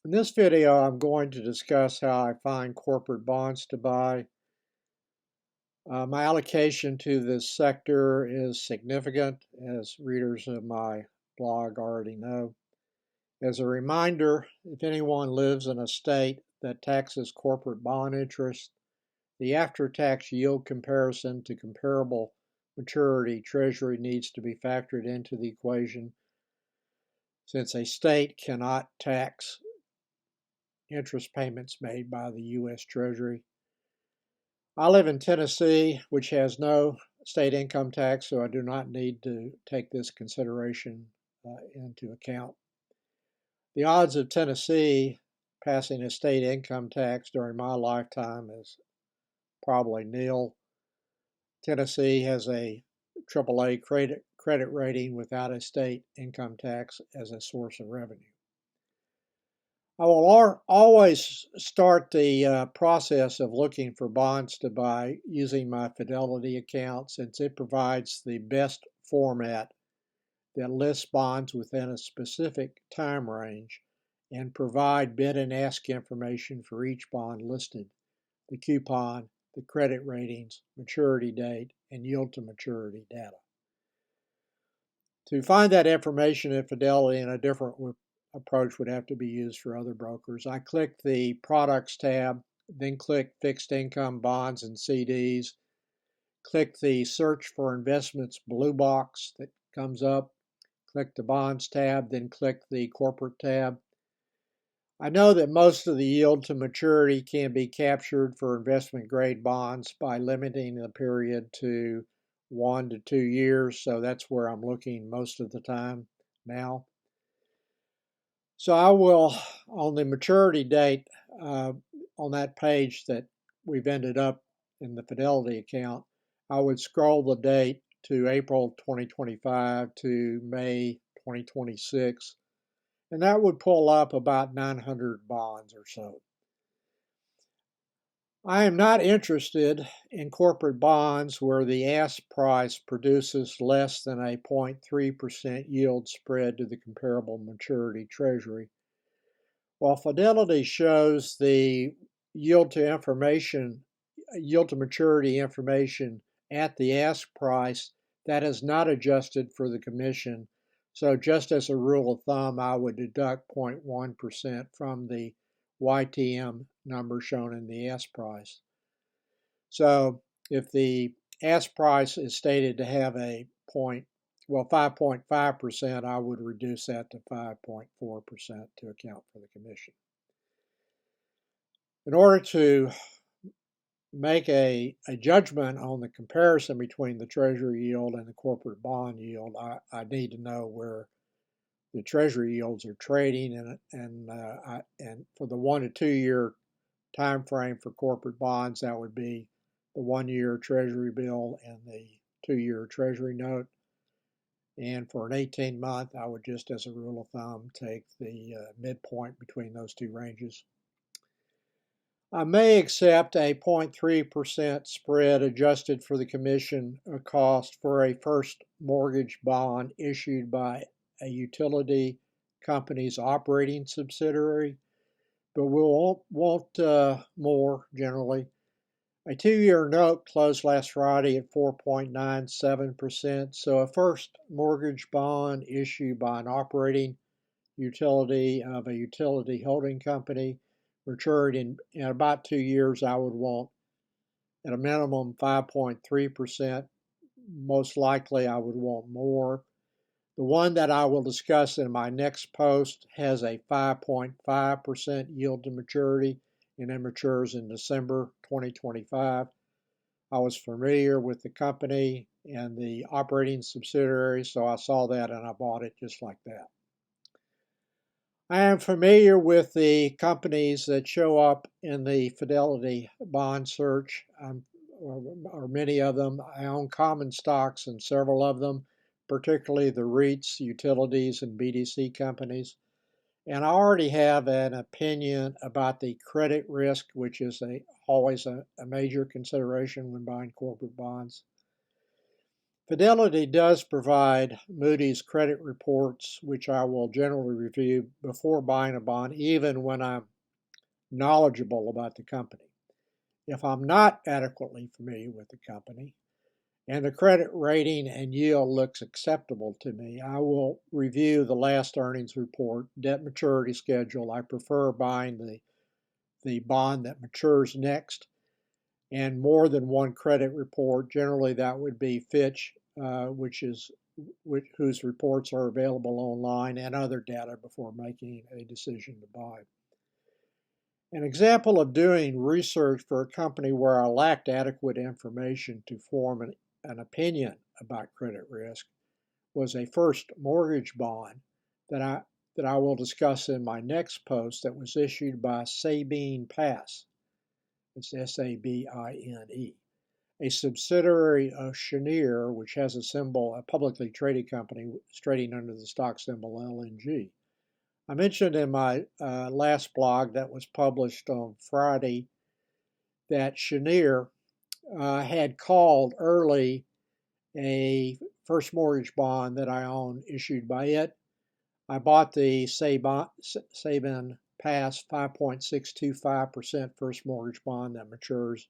In this video, I'm going to discuss how I find corporate bonds to buy. My allocation to this sector is significant, as readers of my blog already know. As a reminder, if anyone lives in a state that taxes corporate bond interest, the after-tax yield comparison to comparable maturity treasury needs to be factored into the equation, since a state cannot tax interest payments made by the U.S. Treasury. I live in Tennessee, which has no state income tax, so I do not need to take this consideration into account. The odds of Tennessee passing a state income tax during my lifetime is probably nil. Tennessee has a AAA credit rating without a state income tax as a source of revenue. I will always start the process of looking for bonds to buy using my Fidelity account, since it provides the best format that lists bonds within a specific time range and provide bid and ask information for each bond listed, the coupon, the credit ratings, maturity date, and yield to maturity data. To find that information in Fidelity in a different approach would have to be used for other brokers. I click the Products tab, then click Fixed Income Bonds and CDs. Click the Search for Investments blue box that comes up. Click the Bonds tab, then click the Corporate tab. I know that most of the yield to maturity can be captured for investment grade bonds by limiting the period to 1 to 2 years, so that's where I'm looking most of the time now. So I will, on the maturity date on that page that we've ended up in the Fidelity account, I would scroll the date to April 2025 to May 2026, and that would pull up about 900 bonds or so. I am not interested in corporate bonds where the ask price produces less than a 0.3% yield spread to the comparable maturity treasury. While Fidelity shows the yield to maturity information at the ask price, that is not adjusted for the commission. So just as a rule of thumb, I would deduct 0.1% from the YTM number shown in the ask price. So if the ask price is stated to have a 5.5%, I would reduce that to 5.4% to account for the commission. In order to make a judgment on the comparison between the treasury yield and the corporate bond yield, I need to know where the treasury yields are trading, and for the 1 to 2 year time frame for corporate bonds, that would be the 1 year treasury bill and the 2 year treasury note. And for an 18-month, I would just, as a rule of thumb, take the midpoint between those two ranges. I may accept a 0.3% spread adjusted for the commission cost for a first mortgage bond issued by a utility company's operating subsidiary, but we'll want more generally. A 2-year note closed last Friday at 4.97%, so a first mortgage bond issued by an operating utility of a utility holding company matured in about 2 years, I would want at a minimum 5.3%. Most likely I would want more. The one that I will discuss in my next post has a 5.5% yield to maturity, and it matures in December 2025. I was familiar with the company and the operating subsidiary, so I saw that and I bought it just like that. I am familiar with the companies that show up in the Fidelity bond search, or many of them. I own common stocks in several of them, particularly the REITs, utilities, and BDC companies. And I already have an opinion about the credit risk, which is always a major consideration when buying corporate bonds. Fidelity does provide Moody's credit reports, which I will generally review before buying a bond, even when I'm knowledgeable about the company. If I'm not adequately familiar with the company and the credit rating and yield looks acceptable to me, I will review the last earnings report, debt maturity schedule. I prefer buying the bond that matures next, and more than one credit report. Generally, that would be Fitch, whose reports are available online, and other data before making a decision to buy. An example of doing research for a company where I lacked adequate information to form an opinion about credit risk was a first mortgage bond that I will discuss in my next post that was issued by Sabine Pass. It's Sabine, a subsidiary of Cheniere, which has a publicly traded company trading under the stock symbol LNG. I mentioned in my last blog that was published on Friday that Cheniere had called early a first mortgage bond that I own issued by it. I bought the Sabine Pass 5.625% first mortgage bond that matures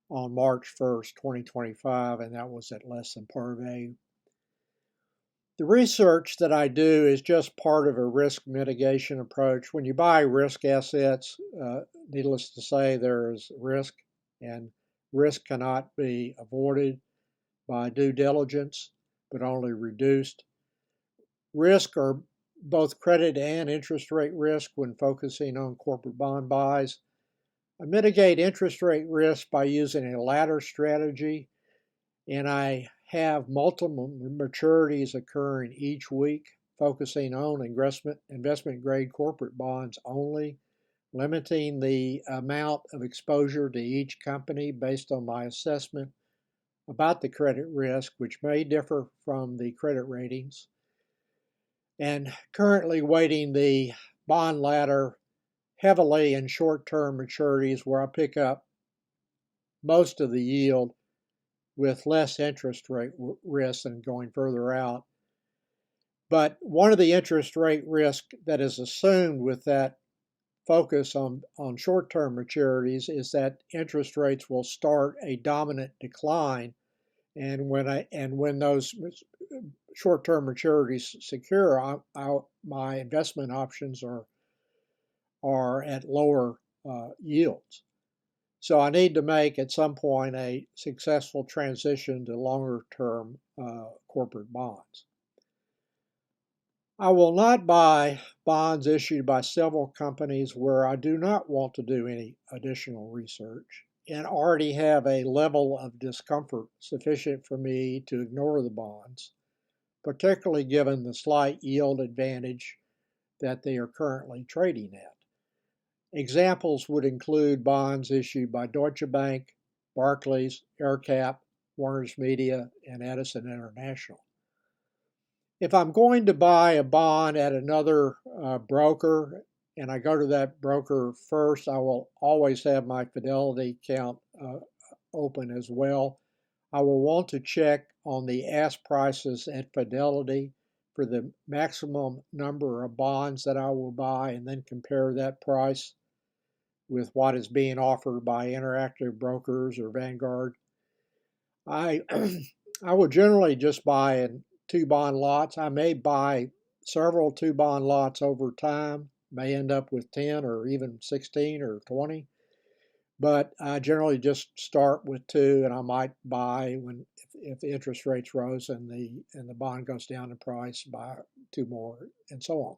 on March 1st, 2025, and that was at less than par value. The research that I do is just part of a risk mitigation approach. When you buy risk assets, needless to say, there is risk, and risk cannot be avoided by due diligence, but only reduced. Risk are both credit and interest rate risk when focusing on corporate bond buys. I mitigate interest rate risk by using a ladder strategy, and I have multiple maturities occurring each week, focusing on investment grade corporate bonds only, limiting the amount of exposure to each company based on my assessment about the credit risk, which may differ from the credit ratings, and currently weighting the bond ladder heavily in short-term maturities where I pick up most of the yield with less interest rate risk than going further out. But one of the interest rate risk that is assumed with that focus on short-term maturities is that interest rates will start a dominant decline, and when those short-term maturities secure, my investment options are at lower yields. So I need to make at some point a successful transition to longer-term corporate bonds. I will not buy bonds issued by several companies where I do not want to do any additional research and already have a level of discomfort sufficient for me to ignore the bonds, particularly given the slight yield advantage that they are currently trading at. Examples would include bonds issued by Deutsche Bank, Barclays, AerCap, Warner's Media, and Edison International. If I'm going to buy a bond at another broker and I go to that broker first, I will always have my Fidelity account open as well. I will want to check on the ask prices at Fidelity for the maximum number of bonds that I will buy and then compare that price with what is being offered by Interactive Brokers or Vanguard. I will generally just buy in 2 bond lots. I may buy several 2 bond lots over time, may end up with 10 or even 16 or 20, but I generally just start with 2, and I might buy if the interest rates rose and the bond goes down in price, buy 2 more, and so on.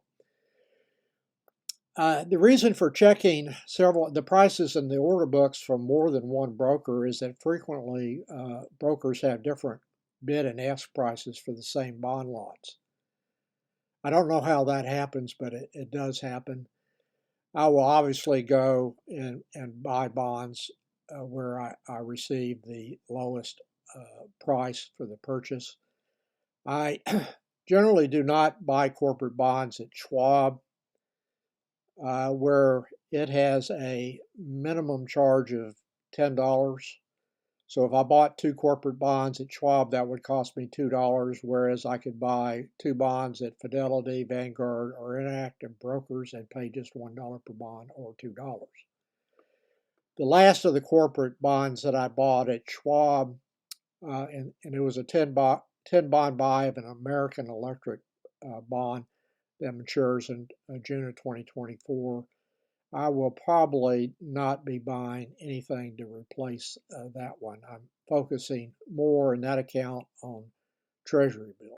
The reason for checking the prices in the order books from more than one broker is that frequently brokers have different bid and ask prices for the same bond lots. I don't know how that happens, but it does happen. I will obviously go and buy bonds where I receive the lowest price for the purchase. I generally do not buy corporate bonds at Schwab, where it has a minimum charge of $10 So if I bought 2 corporate bonds at Schwab, that would cost me $2, whereas I could buy 2 bonds at Fidelity, Vanguard, or Interactive Brokers and pay just $1 per bond or $2. The last of the corporate bonds that I bought at Schwab, and it was a 10 bond buy of an American Electric bond that matures in June of 2024. I will probably not be buying anything to replace that one. I'm focusing more in that account on Treasury bills.